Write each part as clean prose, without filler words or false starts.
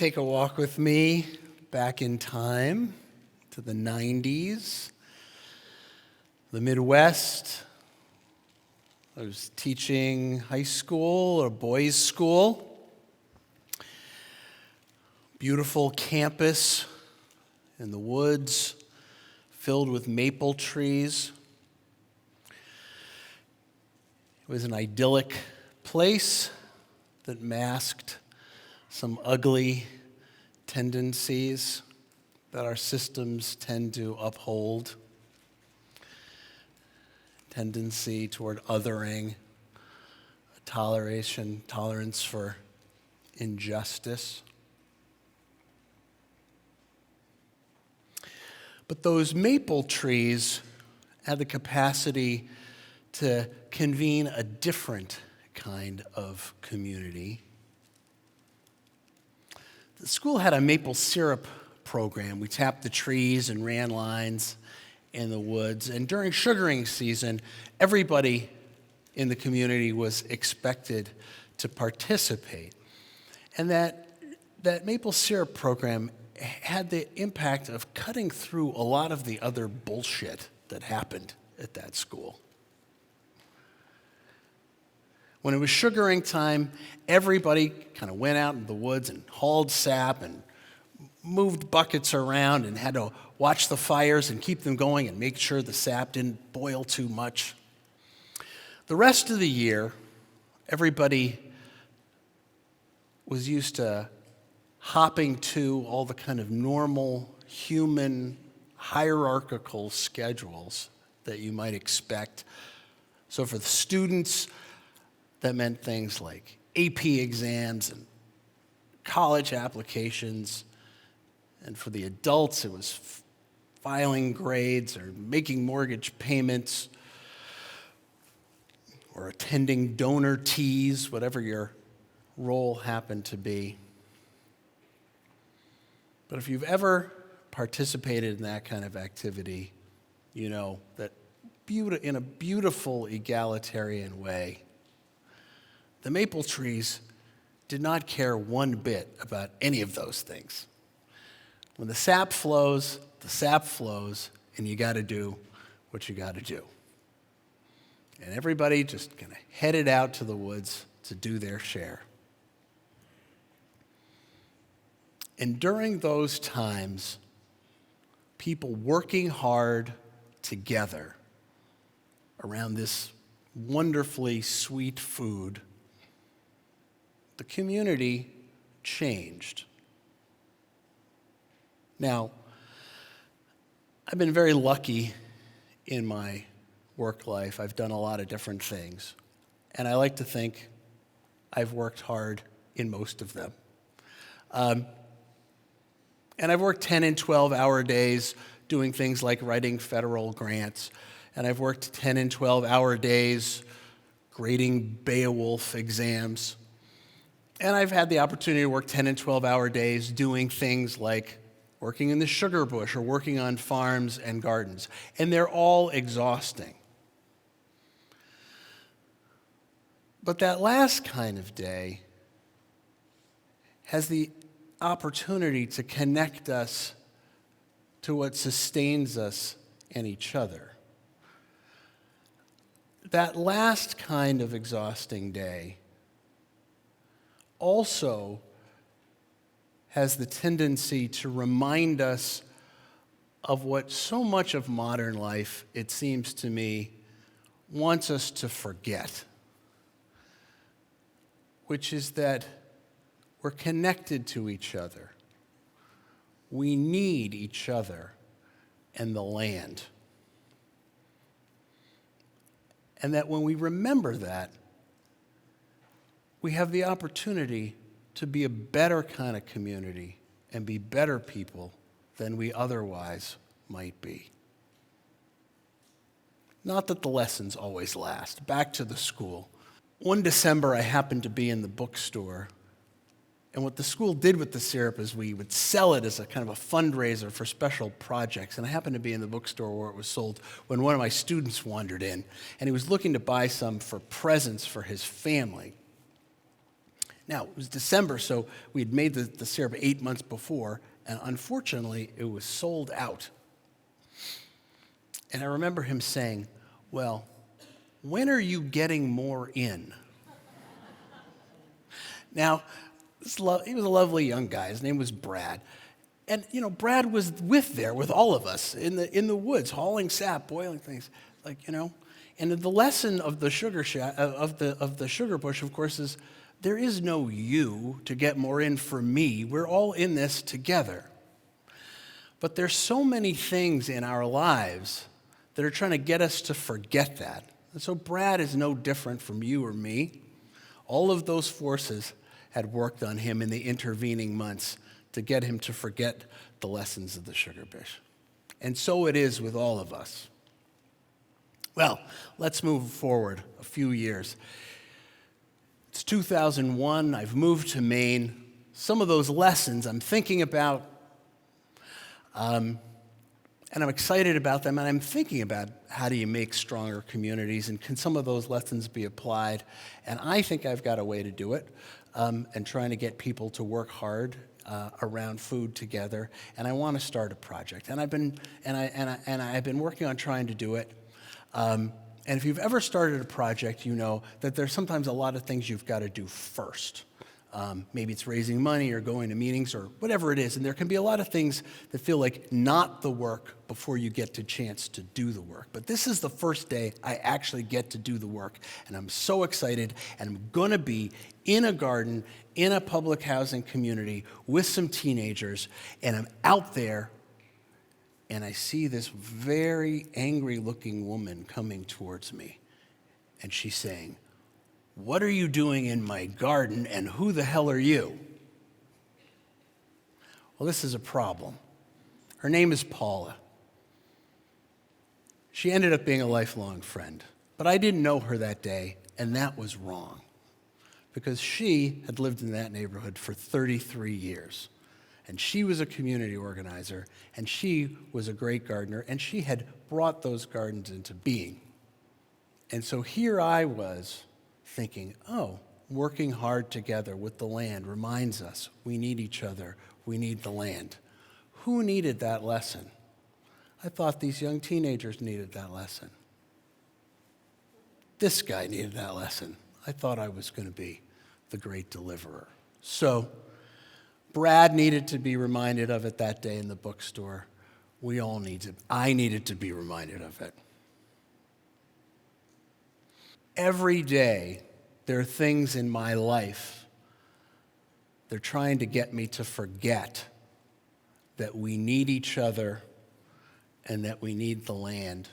take a walk with me back in time to the 90s, the Midwest. I was teaching high school or boys' school. Beautiful campus in the woods, filled with maple trees. It was an idyllic place that masked some ugly tendencies that our systems tend to uphold. Tendency toward othering, tolerance for injustice. But those maple trees had the capacity to convene a different kind of community. The school had a maple syrup program. We tapped the trees and ran lines in the woods. And during sugaring season, everybody in the community was expected to participate. And that maple syrup program had the impact of cutting through a lot of the other bullshit that happened at that school. When it was sugaring time, everybody kind of went out in the woods and hauled sap and moved buckets around and had to watch the fires and keep them going and make sure the sap didn't boil too much. The rest of the year, everybody was used to hopping to all the kind of normal human hierarchical schedules that you might expect. So for the students, that meant things like AP exams and college applications. And for the adults, it was filing grades or making mortgage payments or attending donor teas, whatever your role happened to be. But if you've ever participated in that kind of activity, you know that in a beautiful egalitarian way, the maple trees did not care one bit about any of those things. When the sap flows, and you got to do what you got to do. And everybody just kind of headed out to the woods to do their share. And during those times, people working hard together around this wonderfully sweet food, the community changed. Now, I've been very lucky in my work life. I've done a lot of different things. And I like to think I've worked hard in most of them. And I've worked 10 and 12-hour days doing things like writing federal grants. And I've worked 10 and 12-hour days grading Beowulf exams. And I've had the opportunity to work 10 and 12-hour days doing things like working in the sugar bush or working on farms and gardens. And they're all exhausting. But that last kind of day has the opportunity to connect us to what sustains us and each other. That last kind of exhausting day also has the tendency to remind us of what so much of modern life, it seems to me, wants us to forget, which is that we're connected to each other. We need each other and the land. And that when we remember that, we have the opportunity to be a better kind of community and be better people than we otherwise might be. Not that the lessons always last. Back to the school. One December, I happened to be in the bookstore, and what the school did with the syrup is we would sell it as a kind of a fundraiser for special projects. And I happened to be in the bookstore where it was sold when one of my students wandered in, and he was looking to buy some for presents for his family. Now, it was December, so we had made the syrup 8 months before, and unfortunately, it was sold out. And I remember him saying, well, when are you getting more in? Now, he was a lovely young guy. His name was Brad. And, Brad was with all of us in the woods, hauling sap, boiling things, And the lesson of the sugar bush, of course, is there is no you to get more in for me. We're all in this together. But there's so many things in our lives that are trying to get us to forget that. And so Brad is no different from you or me. All of those forces had worked on him in the intervening months to get him to forget the lessons of the sugar bush. And so it is with all of us. Well, let's move forward a few years. It's 2001. I've moved to Maine. Some of those lessons I'm thinking about, and I'm excited about them, and I'm thinking about how do you make stronger communities, and can some of those lessons be applied? And I think I've got a way to do it, and trying to get people to work hard around food together. And I want to start a project, and I've been working on trying to do it. And if you've ever started a project, you know that there's sometimes a lot of things you've got to do first. Maybe it's raising money or going to meetings or whatever it is. And there can be a lot of things that feel like not the work before you get the chance to do the work. But this is the first day I actually get to do the work. And I'm so excited. And I'm going to be in a garden, in a public housing community with some teenagers. And I'm out there. And I see this very angry-looking woman coming towards me. And she's saying, "What are you doing in my garden, and who the hell are you?" Well, this is a problem. Her name is Paula. She ended up being a lifelong friend. But I didn't know her that day, and that was wrong. Because she had lived in that neighborhood for 33 years. And she was a community organizer, and she was a great gardener, and she had brought those gardens into being. And so here I was thinking, working hard together with the land reminds us we need each other, we need the land. Who needed that lesson? I thought these young teenagers needed that lesson. This guy needed that lesson. I thought I was going to be the great deliverer. So Brad needed to be reminded of it that day in the bookstore. I needed to be reminded of it. Every day, there are things in my life, they're trying to get me to forget that we need each other and that we need the land.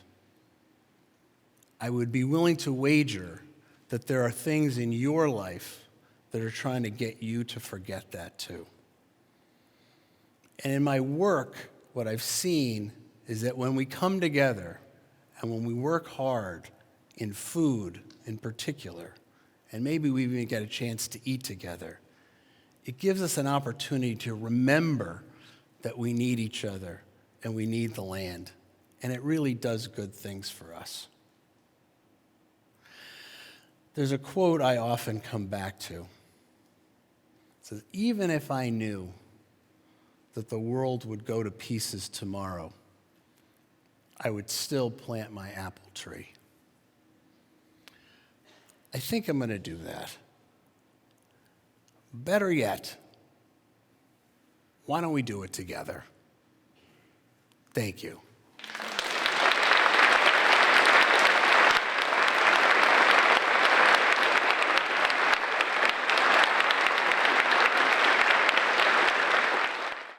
I would be willing to wager that there are things in your life that are trying to get you to forget that too. And in my work, what I've seen is that when we come together and when we work hard in food in particular, and maybe we even get a chance to eat together, it gives us an opportunity to remember that we need each other and we need the land. And it really does good things for us. There's a quote I often come back to. It says, "Even if I knew that the world would go to pieces tomorrow, I would still plant my apple tree." I think I'm going to do that. Better yet, why don't we do it together? Thank you.